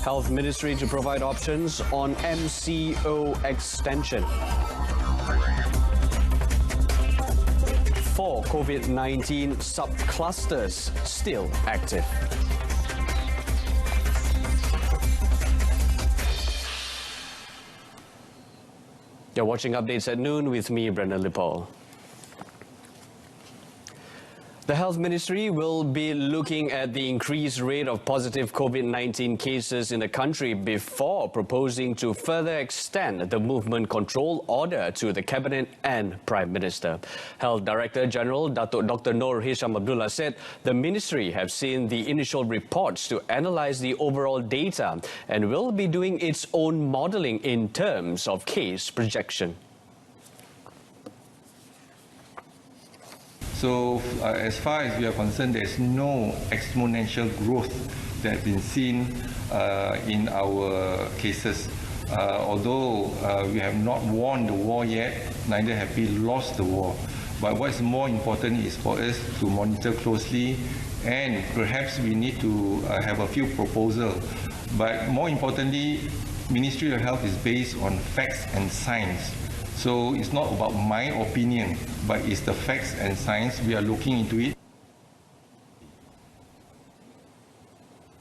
Health Ministry to provide options on MCO extension. 4 COVID-19 subclusters still active. You're watching Updates at Noon with me, Brendan Lipol. The Health Ministry will be looking at the increased rate of positive COVID-19 cases in the country before proposing to further extend the movement control order to the Cabinet and Prime Minister. Health Director General Dr. Noor Hisham Abdullah said the Ministry have seen the initial reports to analyse the overall data and will be doing its own modelling in terms of case projection. So, as far as we are concerned, there is no exponential growth that has been seen in our cases. Although we have not won the war yet, neither have we lost the war. But what is more important is for us to monitor closely, and perhaps we need to have a few proposals. But more importantly, Ministry of Health is based on facts and science. So it's not about my opinion, but it's the facts and science. We are looking into it.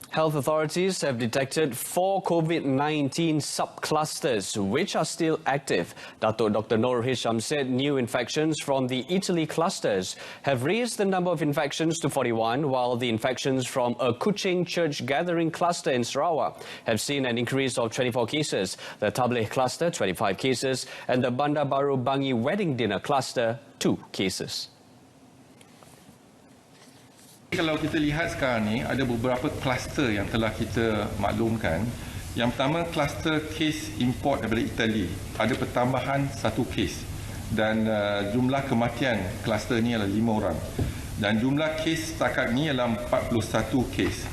Health authorities have detected 4 COVID-19 subclusters which are still active. Dr. Noor Hisham said new infections from the Italy clusters have raised the number of infections to 41, while the infections from a Kuching church gathering cluster in Sarawak have seen an increase of 24 cases. The Tabligh cluster, 25 cases, and the Bandar Baru Bangi wedding dinner cluster, 2 cases. Kalau kita lihat sekarang ni, ada beberapa kluster yang telah kita maklumkan. Yang pertama, kluster kes import daripada Itali. Ada pertambahan 1 kes. Dan jumlah kematian kluster ni adalah 5 orang. Dan jumlah kes setakat ni adalah 41 kes.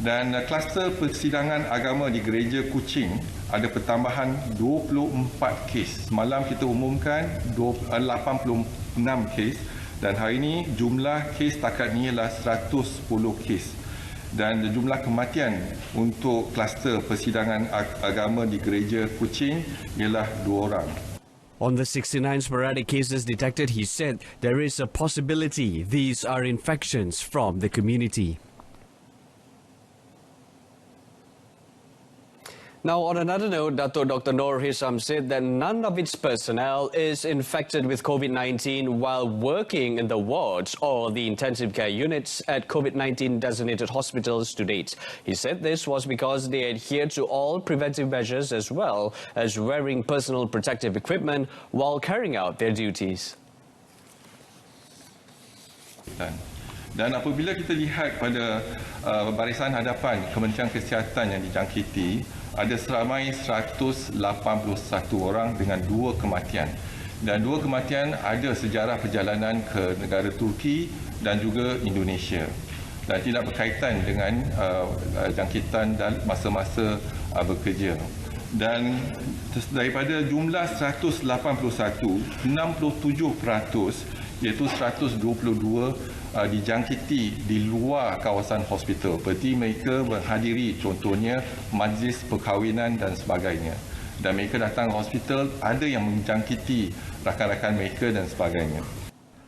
Dan kluster persidangan agama di Gereja Kuching ada pertambahan 24 kes. Semalam kita umumkan 86 kes. Dan hari ini jumlah kes setakat ini adalah 110 kes. Dan jumlah kematian untuk kluster persidangan agama di Gereja Kuching ialah 2 orang. On the 69 sporadic cases detected, he said there is a possibility these are infections from the community. Now, on another note, Dr. Noor Hisham said that none of its personnel is infected with COVID-19 while working in the wards or the intensive care units at COVID-19 designated hospitals to date. He said this was because they adhere to all preventive measures as well as wearing personal protective equipment while carrying out their duties. Dan apabila kita lihat pada barisan hadapan Kementerian Kesihatan yang dijangkiti, ada seramai 181 orang dengan 2 kematian. Dan 2 kematian ada sejarah perjalanan ke negara Turki dan juga Indonesia. Dan tidak berkaitan dengan jangkitan dan masa-masa bekerja. Dan daripada jumlah 181, 67% iaitu 122 dijangkiti di luar kawasan hospital. Seperti mereka menghadiri contohnya majlis perkahwinan dan sebagainya. Dan mereka datang ke hospital, ada yang menjangkiti rakan-rakan mereka dan sebagainya.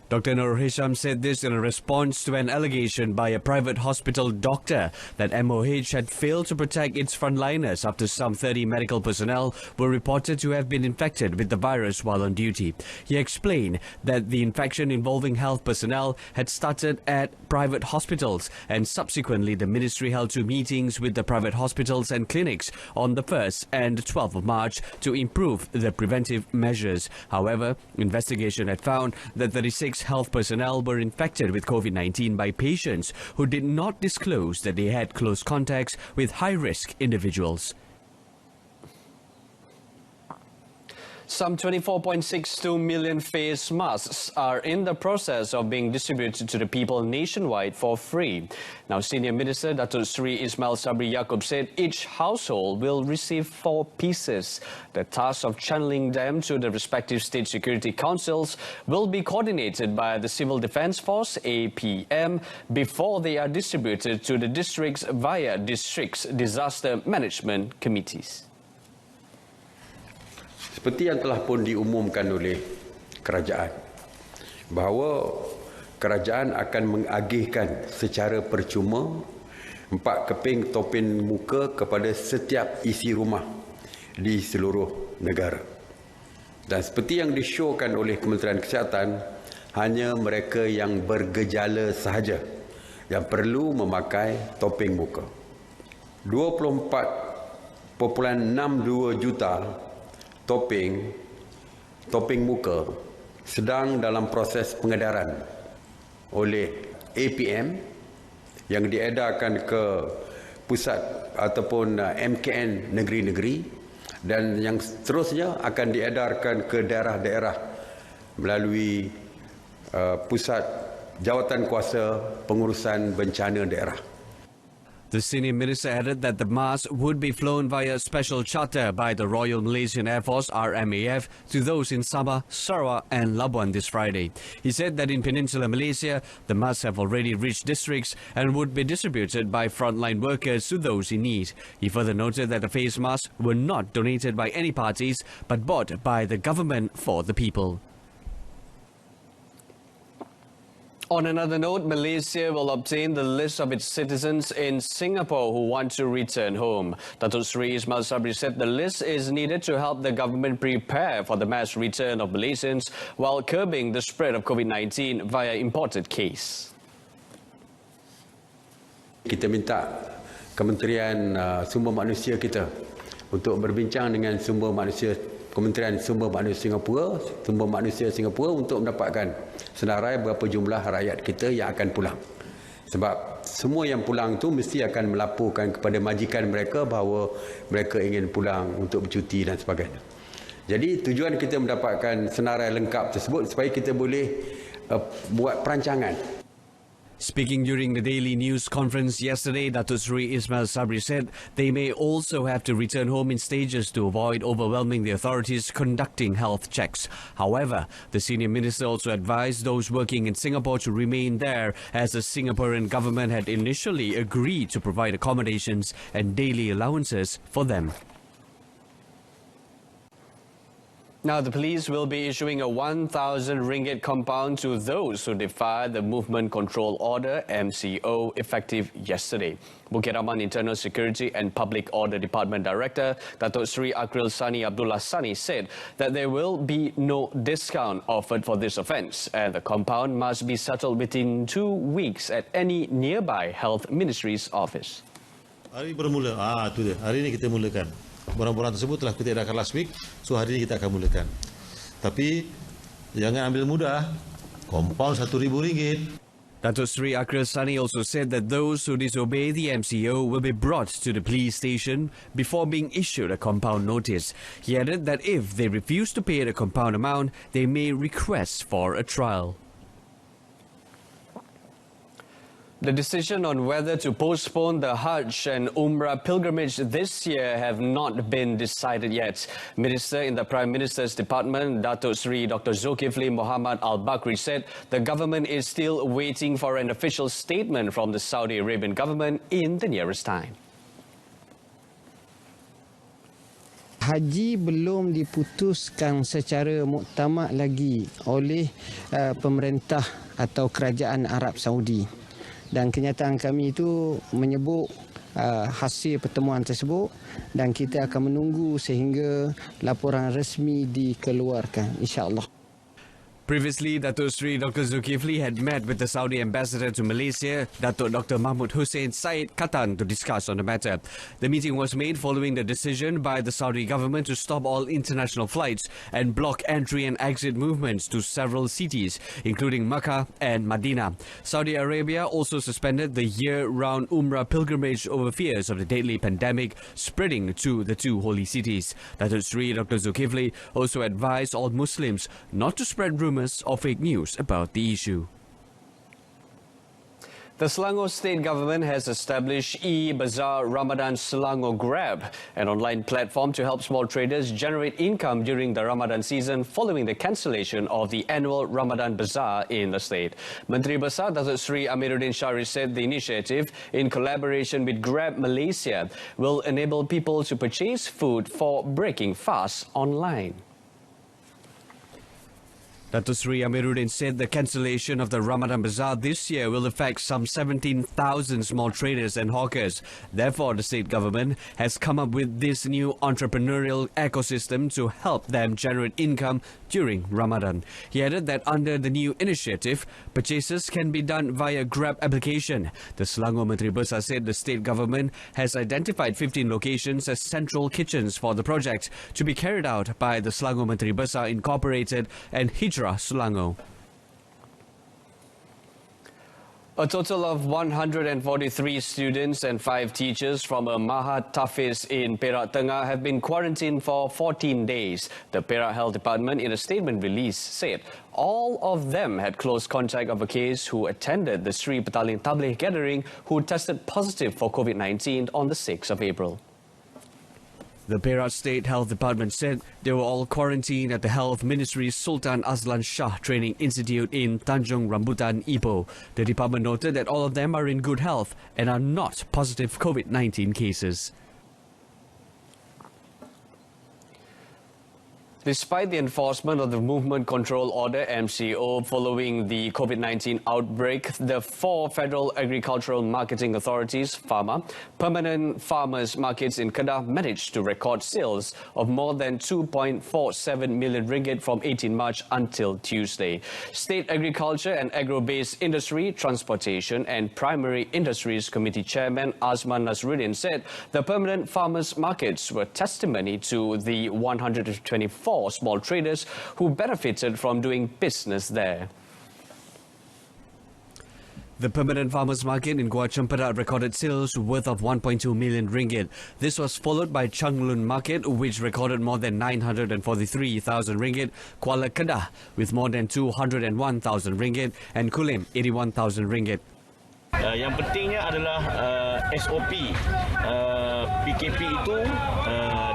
Dr. Noor Hisham said this in a response to an allegation by a private hospital doctor that MOH had failed to protect its frontliners after some 30 medical personnel were reported to have been infected with the virus while on duty. He explained that the infection involving health personnel had started at private hospitals, and subsequently the ministry held 2 meetings with the private hospitals and clinics on the 1st and 12th of March to improve the preventive measures. However, investigation had found that 36 health personnel were infected with COVID-19 by patients who did not disclose that they had close contacts with high-risk individuals. Some 24.62 million face masks are in the process of being distributed to the people nationwide for free. Now, Senior Minister Datuk Seri Ismail Sabri Yaakob said each household will receive 4 pieces. The task of channeling them to the respective state security councils will be coordinated by the Civil Defence Force (APM) before they are distributed to the districts via districts disaster management committees. Seperti yang telah pun diumumkan oleh kerajaan, bahawa kerajaan akan mengagihkan secara percuma 4 keping topeng muka kepada setiap isi rumah di seluruh negara. Dan seperti yang disyorkan oleh Kementerian Kesihatan, hanya mereka yang bergejala sahaja yang perlu memakai topeng muka. 24.62 juta topeng muka sedang dalam proses pengedaran oleh APM yang diedarkan ke pusat ataupun MKN negeri-negeri, dan yang seterusnya akan diedarkan ke daerah-daerah melalui pusat jawatan kuasa pengurusan bencana daerah. The senior minister added that the masks would be flown via special charter by the Royal Malaysian Air Force (RMAF) to those in Sabah, Sarawak and Labuan this Friday. He said that in Peninsular Malaysia, the masks have already reached districts and would be distributed by frontline workers to those in need. He further noted that the face masks were not donated by any parties but bought by the government for the people. On another note, Malaysia will obtain the list of its citizens in Singapore who want to return home. Datuk Seri Ismail Sabri said the list is needed to help the government prepare for the mass return of Malaysians while curbing the spread of COVID-19 via imported case. Kita minta Kementerian Sumber Manusia kita untuk berbincang dengan Kementerian Sumber Manusia Singapura untuk mendapatkan senarai berapa jumlah rakyat kita yang akan pulang. Sebab semua yang pulang tu mesti akan melaporkan kepada majikan mereka bahawa mereka ingin pulang untuk bercuti dan sebagainya. Jadi tujuan kita mendapatkan senarai lengkap tersebut supaya kita boleh buat perancangan. Speaking during the daily news conference yesterday, Datuk Seri Ismail Sabri said they may also have to return home in stages to avoid overwhelming the authorities conducting health checks. However, the senior minister also advised those working in Singapore to remain there, as the Singaporean government had initially agreed to provide accommodations and daily allowances for them. Now, the police will be issuing a 1,000 ringgit compound to those who defy the Movement Control Order (MCO) effective yesterday. Bukit Aman Internal Security and Public Order Department Director Datuk Seri Akril Sani Abdullah Sani said that there will be no discount offered for this offence, and the compound must be settled within 2 weeks at any nearby Health Ministry's office. Hari bermula, itu dia. Hari ini kita mulakan. Barang-barang tersebut telah kita edarkan last week, so hari ini kita akan mulakan. Tapi jangan ambil mudah, compound RM1,000. Datuk Seri Akril Sani also said that those who disobey the MCO will be brought to the police station before being issued a compound notice. He added that if they refuse to pay the compound amount, they may request for a trial. The decision on whether to postpone the Hajj and Umrah pilgrimage this year have not been decided yet. Minister in the Prime Minister's Department, Datuk Seri Dr. Zulkifli Mohammad Al-Bakri said the government is still waiting for an official statement from the Saudi Arabian government in the nearest time. Haji belum diputuskan secara muktamad lagi oleh pemerintah atau kerajaan Arab Saudi. Dan kenyataan kami itu menyebut hasil pertemuan tersebut, dan kita akan menunggu sehingga laporan resmi dikeluarkan, insya-Allah. Previously, Datuk Sri Dr. Zulkifli had met with the Saudi ambassador to Malaysia, Datuk Dr. Mahmud Hussein Said Katan, to discuss on the matter. The meeting was made following the decision by the Saudi government to stop all international flights and block entry and exit movements to several cities, including Mecca and Medina. Saudi Arabia also suspended the year-round Umrah pilgrimage over fears of the deadly pandemic spreading to the two holy cities. Datuk Sri Dr. Zulkifli also advised all Muslims not to spread rumors or fake news about the issue. The Selangor state government has established e-Bazaar Ramadan Selangor Grab, an online platform to help small traders generate income during the Ramadan season following the cancellation of the annual Ramadan Bazaar in the state. Menteri Besar Datuk Sri Amiruddin Shariff said the initiative, in collaboration with Grab Malaysia, will enable people to purchase food for breaking fast online. Datuk Sri Amiruddin said the cancellation of the Ramadan Bazaar this year will affect some 17,000 small traders and hawkers. Therefore, the state government has come up with this new entrepreneurial ecosystem to help them generate income during Ramadan. He added that under the new initiative, purchases can be done via Grab application. The Selangor Menteri Besar said the state government has identified 15 locations as central kitchens for the project to be carried out by the Selangor Menteri Besar Incorporated and Hijrah Selangor. A total of 143 students and 5 teachers from a Mahat Tafiz in Perak Tengah have been quarantined for 14 days. The Perak Health Department, in a statement released, said all of them had close contact of a case who attended the Sri Petaling Tabligh gathering who tested positive for COVID-19 on the 6th of April. The Perak State Health Department said they were all quarantined at the Health Ministry's Sultan Azlan Shah Training Institute in Tanjung Rambutan, Ipoh. The department noted that all of them are in good health and are not positive COVID-19 cases. Despite the enforcement of the Movement Control Order MCO following the COVID-19 outbreak, the 4 Federal Agricultural Marketing Authorities, FAMA, permanent farmers markets in Kedah managed to record sales of more than 2.47 million ringgit from 18 March until Tuesday. State Agriculture and Agro-Based Industry, Transportation and Primary Industries Committee Chairman Azman Nasruddin said the permanent farmers markets were testimony to the 124 small traders who benefited from doing business there. The permanent farmers market in Gua Chempedak recorded sales worth of 1.2 million ringgit. This was followed by Changlun Market, which recorded more than 943,000 ringgit, Kuala Kedah with more than 201,000 ringgit, and Kulim 81,000 ringgit. Yang pentingnya adalah SOP PKP itu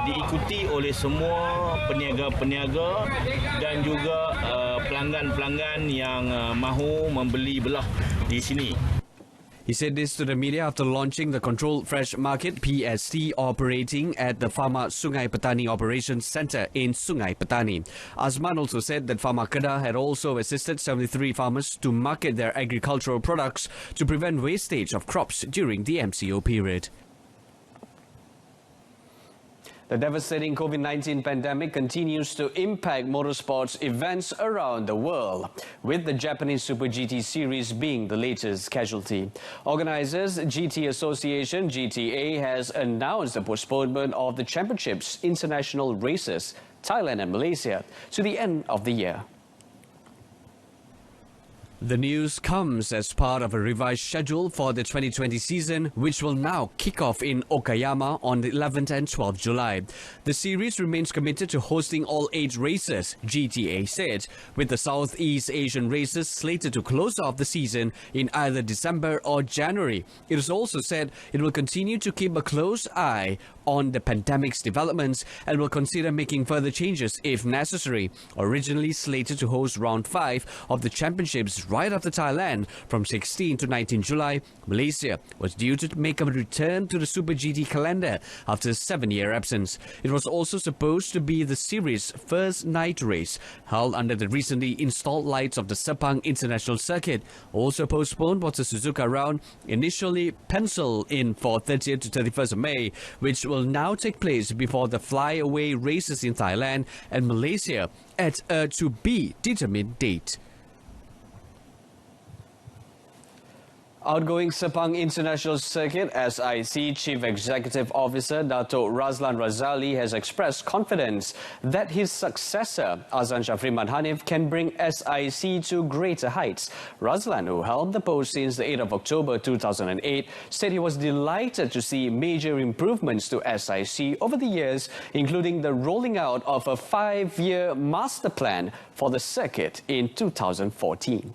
diikuti oleh semua peniaga-peniaga dan juga pelanggan-pelanggan yang mahu membeli belah di sini. He said this to the media after launching the Controlled Fresh Market PST operating at the Pharma Sungai Petani Operations Centre in Sungai Petani. Azman also said that Pharma Kedah had also assisted 73 farmers to market their agricultural products to prevent wastage of crops during the MCO period. The devastating COVID-19 pandemic continues to impact motorsports events around the world, with the Japanese Super GT Series being the latest casualty. Organisers GT Association GTA has announced the postponement of the championship's international races, Thailand and Malaysia, to the end of the year. The news comes as part of a revised schedule for the 2020 season, which will now kick off in Okayama on the 11th and 12th July. The series remains committed to hosting all 8 races, GTA said, with the Southeast Asian races slated to close off the season in either December or January. It is also said it will continue to keep a close eye on the pandemic's developments and will consider making further changes if necessary. Originally slated to host round 5 of the championship's because right after Thailand, from 16 to 19 July, Malaysia was due to make a return to the Super GT calendar after a 7-year absence. It was also supposed to be the series' first night race, held under the recently installed lights of the Sepang International Circuit. Also postponed was the Suzuka round, initially penciled in for 30th to 31st of May, which will now take place before the fly-away races in Thailand and Malaysia at a to-be-determined date. Outgoing Sepang International Circuit SIC Chief Executive Officer Dato' Razlan Razali has expressed confidence that his successor Azan Shafriman Hanif can bring SIC to greater heights. Razlan, who held the post since the 8th of October 2008, said he was delighted to see major improvements to SIC over the years, including the rolling out of a 5-year master plan for the circuit in 2014.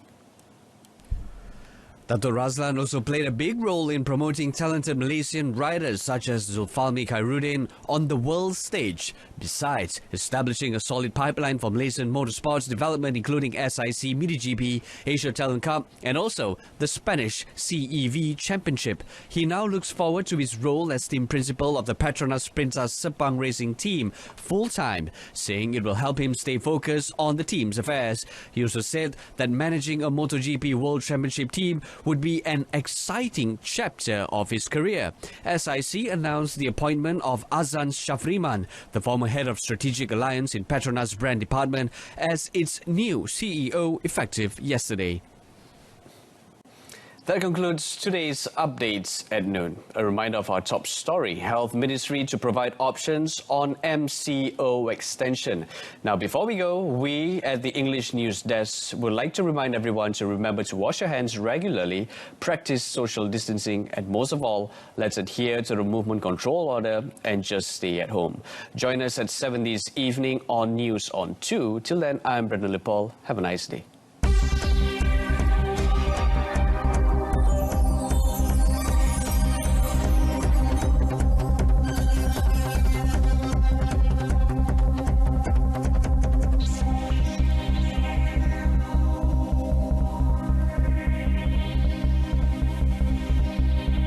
Dato' Razlan also played a big role in promoting talented Malaysian riders such as Zulfalmi Khairuddin on the world stage, besides establishing a solid pipeline for Malaysian motorsports development, including SIC MotoGP, Asia Talent Cup, and also the Spanish CEV Championship. He now looks forward to his role as team principal of the Petronas Sprinter Sepang racing team full-time, saying it will help him stay focused on the team's affairs. He also said that managing a MotoGP World Championship team would be an exciting chapter of his career. SIC announced the appointment of Azan Shafriman, the former head of Strategic Alliance in Petronas Brand Department, as its new CEO effective yesterday. That concludes today's updates at noon. A reminder of our top story: Health Ministry to provide options on MCO extension. Now, before we go, we at the English News Desk would like to remind everyone to remember to wash your hands regularly, practice social distancing, and most of all, let's adhere to the movement control order and just stay at home. Join us at 7 this evening on News on 2. Till then, I'm Brendan Lipol. Have a nice day.